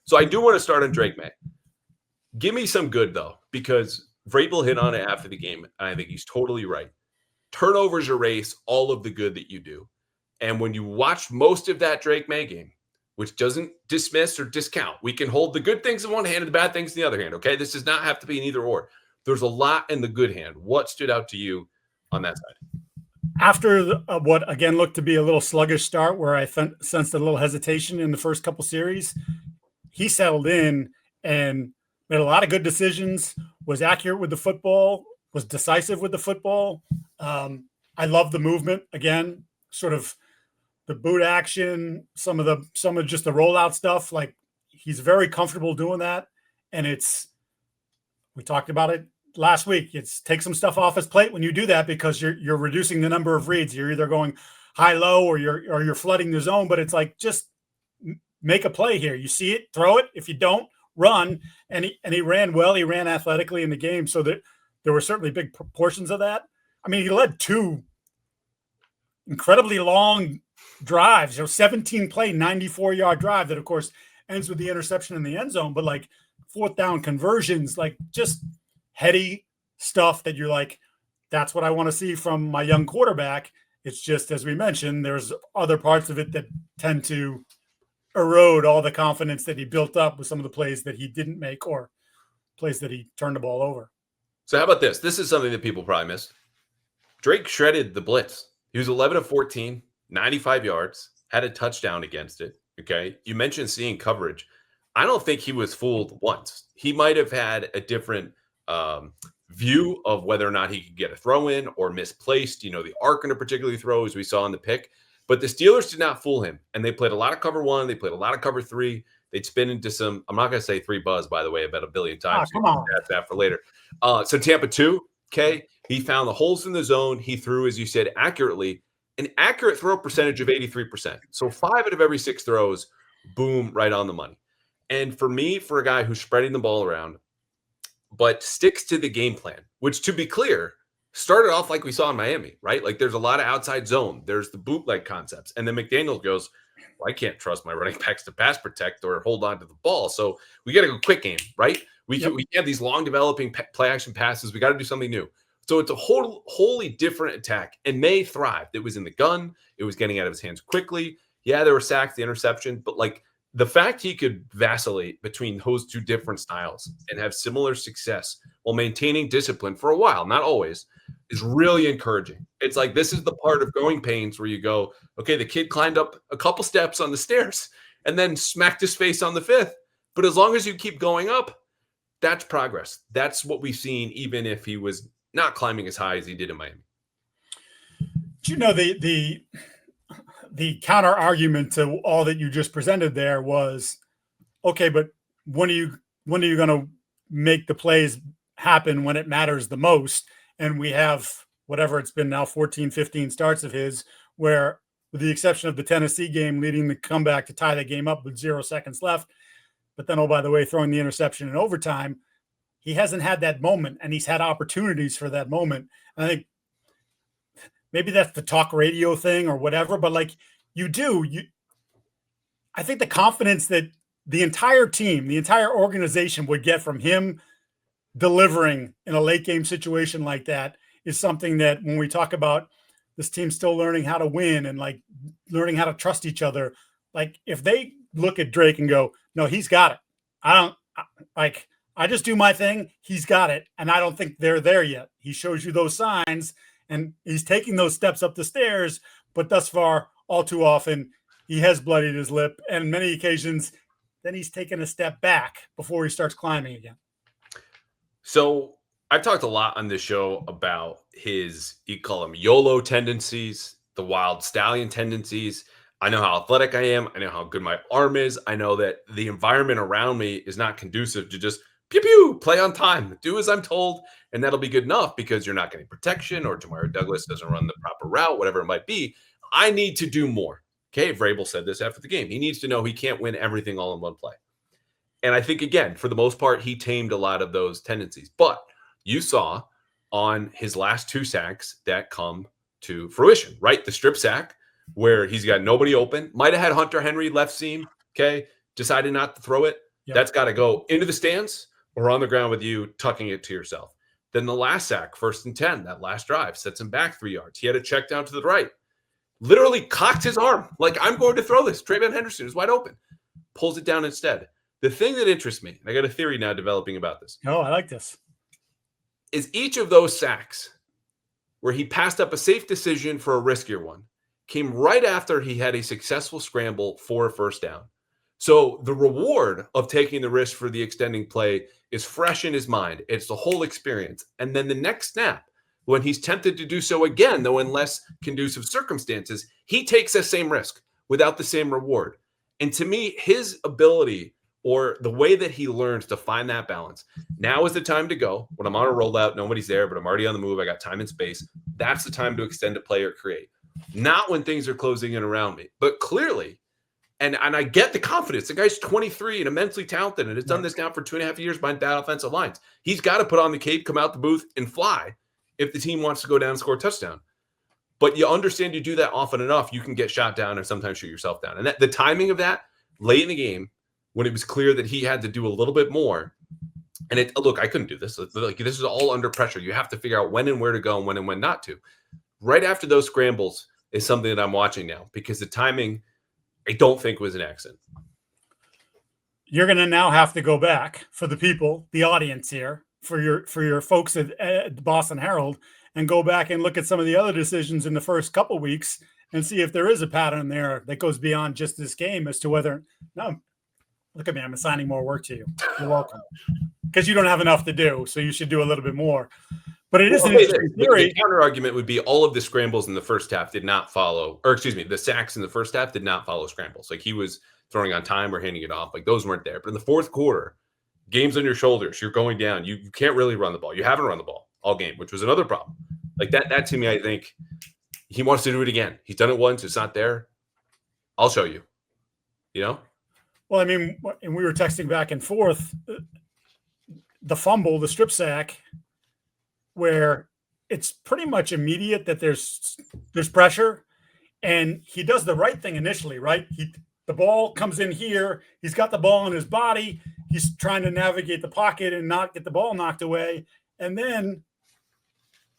So I do want to start on Drake Maye. Give me some good, though, because Vrabel hit on it after the game, and I think he's totally right. Turnovers erase all of the good that you do. And when you watch most of that Drake Maye game, which doesn't dismiss or discount, we can hold the good things in one hand and the bad things in the other hand, okay? This does not have to be an either or. There's a lot in the good hand. What stood out to you on that side? After what, again, looked to be a little sluggish start where I sensed a little hesitation in the first couple series, he settled in and made a lot of good decisions, was accurate with the football, was decisive with the football. I love the movement, again, sort of the boot action, some of just the rollout stuff. Like, he's very comfortable doing that. And we talked about it last week. It's take some stuff off his plate when you do that, because you're reducing the number of reads. You're either going high-low or you're flooding the zone, but it's like, just make a play here. You see it, throw it. If you don't, run. And he ran well. He ran athletically in the game. So that there were certainly big portions of that. I mean, he led 2 incredibly long drives, 17-play, 94-yard drive that, of course, ends with the interception in the end zone. But like 4th down conversions, like just heady stuff that you're like, that's what I want to see from my young quarterback. It's just, as we mentioned, there's other parts of it that tend to erode all the confidence that he built up with some of the plays that he didn't make or plays that he turned the ball over. So how about this? This is something that people probably missed. Drake shredded the blitz. He was 11 of 14, 95 yards, had a touchdown against it. Okay. You mentioned seeing coverage. I don't think he was fooled once. He might have had a different view of whether or not he could get a throw in or misplaced, the arc in a particular throw, as we saw in the pick. But the Steelers did not fool him. And they played a lot of cover 1. They played a lot of cover 3. They'd spin into some, I'm not going to say 3 buzz, by the way, about a billion times. Come on. That's that for later. So Tampa 2, okay. He found the holes in the zone. He threw, as you said, accurately, an accurate throw percentage of 83%. So 5 out of every 6 throws, boom, right on the money. And for me, for a guy who's spreading the ball around, but sticks to the game plan, which, to be clear, started off like we saw in Miami, right? Like, there's a lot of outside zone. There's the bootleg concepts. And then McDaniels goes, well, I can't trust my running backs to pass protect or hold on to the ball. So we got to go quick game, right? We have these long developing play action passes. We got to do something new. So it's a wholly different attack. And Maye thrived. It was in the gun. It was getting out of his hands quickly. Yeah, there were sacks, the interception. But like, the fact he could vacillate between those 2 different styles and have similar success while maintaining discipline for a while, not always, is really encouraging. It's like, this is the part of growing pains where you go, okay, the kid climbed up a couple steps on the stairs and then smacked his face on the 5th. But as long as you keep going up, that's progress. That's what we've seen, even if he was not climbing as high as he did in Miami. The counter argument to all that you just presented there was, okay, but when are you going to make the plays happen when it matters the most? And we have, whatever it's been now, 14, 15 starts of his, where, with the exception of the Tennessee game, leading the comeback to tie the game up with 0 seconds left, but then, oh, by the way, throwing the interception in overtime, he hasn't had that moment, and he's had opportunities for that moment. And I think maybe that's the talk radio thing or whatever, but like, I think the confidence that the entire team, the entire organization would get from him delivering in a late game situation like that is something that, when we talk about this team still learning how to win and like learning how to trust each other, like, if they look at Drake and go, no, he's got it. I just do my thing. He's got it. And I don't think they're there yet. He shows you those signs and he's taking those steps up the stairs, but thus far, all too often, he has bloodied his lip, and many occasions, then he's taken a step back before he starts climbing again. So I've talked a lot on this show about his, you call them YOLO tendencies, the wild stallion tendencies. I know how athletic I am. I know how good my arm is. I know that the environment around me is not conducive to just pew, pew, play on time, do as I'm told, and that'll be good enough because you're not getting protection or Jamario Douglas doesn't run the proper route, whatever it might be. I need to do more. Okay, Vrabel said this after the game. He needs to know he can't win everything all in one play. And I think, again, for the most part, he tamed a lot of those tendencies. But you saw on his last 2 sacks that come to fruition, right? The strip sack where he's got nobody open. Might have had Hunter Henry left seam, okay? Decided not to throw it. Yep. That's got to go into the stands or on the ground with you, tucking it to yourself. Then the last sack, 1st and 10, that last drive, sets him back 3 yards. He had a check down to the right. Literally cocked his arm. Like, I'm going to throw this. Trayvon Henderson is wide open. Pulls it down instead. The thing that interests me, and I got a theory now developing about this. Oh, I like this. Is each of those sacks where he passed up a safe decision for a riskier one came right after he had a successful scramble for a 1st down. So the reward of taking the risk for the extending play is fresh in his mind. It's the whole experience. And then the next snap, when he's tempted to do so again, though in less conducive circumstances, he takes that same risk without the same reward. And to me, his ability or the way that he learns to find that balance, now is the time to go. When I'm on a rollout, nobody's there, but I'm already on the move. I got time and space. That's the time to extend a play or create. Not when things are closing in around me. But clearly, and I get the confidence. The guy's 23 and immensely talented and has done this now for 2.5 years behind bad offensive lines. He's got to put on the cape, come out the booth, and fly if the team wants to go down and score a touchdown. But you understand you do that often enough, you can get shot down and sometimes shoot yourself down. And the timing of that late in the game, when it was clear that he had to do a little bit more, and look, I couldn't do this. Like, this is all under pressure. You have to figure out when and where to go and when not to. Right after those scrambles is something that I'm watching now because the timing, I don't think was an accident. You're going to now have to go back for the people, the audience here, for your folks at the Boston Herald, and go back and look at some of the other decisions in the first couple weeks and see if there is a pattern there that goes beyond just this game as to whether no. Look at me, I'm assigning more work to you. You're welcome. Because you don't have enough to do, so you should do a little bit more. But it is an interesting theory. The counter argument would be all of the scrambles in the first half did not follow, or excuse me, the sacks in the first half did not follow scrambles. Like, he was throwing on time or handing it off. Like, those weren't there. But in the fourth quarter, game's on your shoulders. You're going down. You can't really run the ball. You haven't run the ball all game, which was another problem. Like, that to me, I think he wants to do it again. He's done it once. It's not there. I'll show you. You know? Well, I mean, and we were texting back and forth. The fumble, the strip sack, where it's pretty much immediate that there's pressure, and he does the right thing initially, right? The ball comes in here. He's got the ball in his body. He's trying to navigate the pocket and not get the ball knocked away. And then,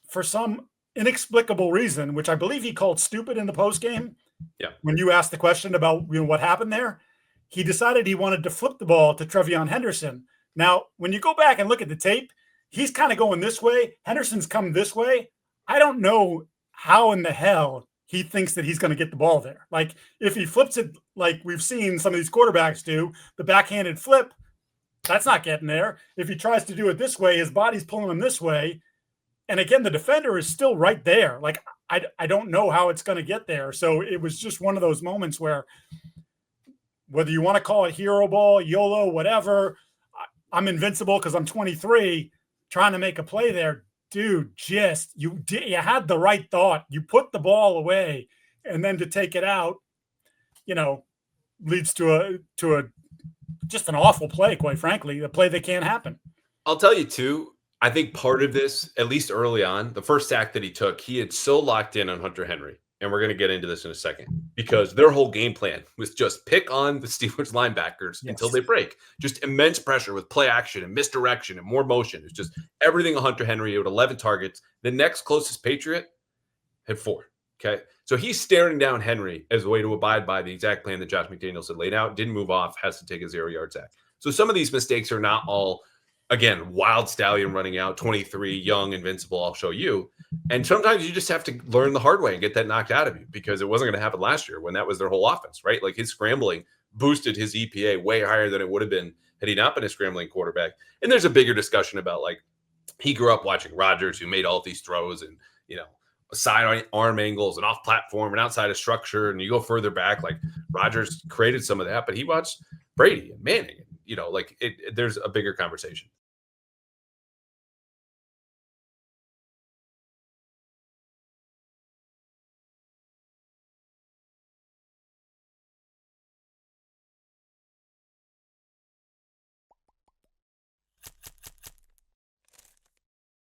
for some inexplicable reason, which I believe he called stupid in the postgame, when you asked the question about what happened there, he decided he wanted to flip the ball to Trayvon Henderson. Now, when you go back and look at the tape, he's kind of going this way. Henderson's coming this way. I don't know how in the hell he thinks that he's going to get the ball there. Like, if he flips it like we've seen some of these quarterbacks do, the backhanded flip, that's not getting there. If he tries to do it this way, his body's pulling him this way. And again, the defender is still right there. Like, I don't know how it's going to get there. So it was just one of those moments where, whether you want to call it hero ball, YOLO, whatever, I'm invincible because I'm 23, trying to make a play there. Dude, you had the right thought. You put the ball away, and then to take it out, leads to a just an awful play, quite frankly, a play that can't happen. I'll tell you too, I think part of this, at least early on, the first sack that he took, he had so locked in on Hunter Henry. And we're going to get into this in a second, because their whole game plan was just pick on the Steelers linebackers until they break. Just immense pressure with play action and misdirection and more motion. It's just everything on Hunter Henry. He had 11 targets. The next closest Patriot had 4. Okay. So he's staring down Henry as a way to abide by the exact plan that Josh McDaniels had laid out. Didn't move off, has to take a 0-yard sack. So some of these mistakes are not all, again, wild stallion running out, 23, young, invincible, I'll show you. And sometimes you just have to learn the hard way and get that knocked out of you, because it wasn't going to happen last year when that was their whole offense, right? Like, his scrambling boosted his EPA way higher than it would have been had he not been a scrambling quarterback. And there's a bigger discussion about, like, he grew up watching Rodgers, who made all these throws and, side arm angles and off platform and outside of structure. And you go further back, like, Rodgers created some of that, but he watched Brady and Manning. There's a bigger conversation.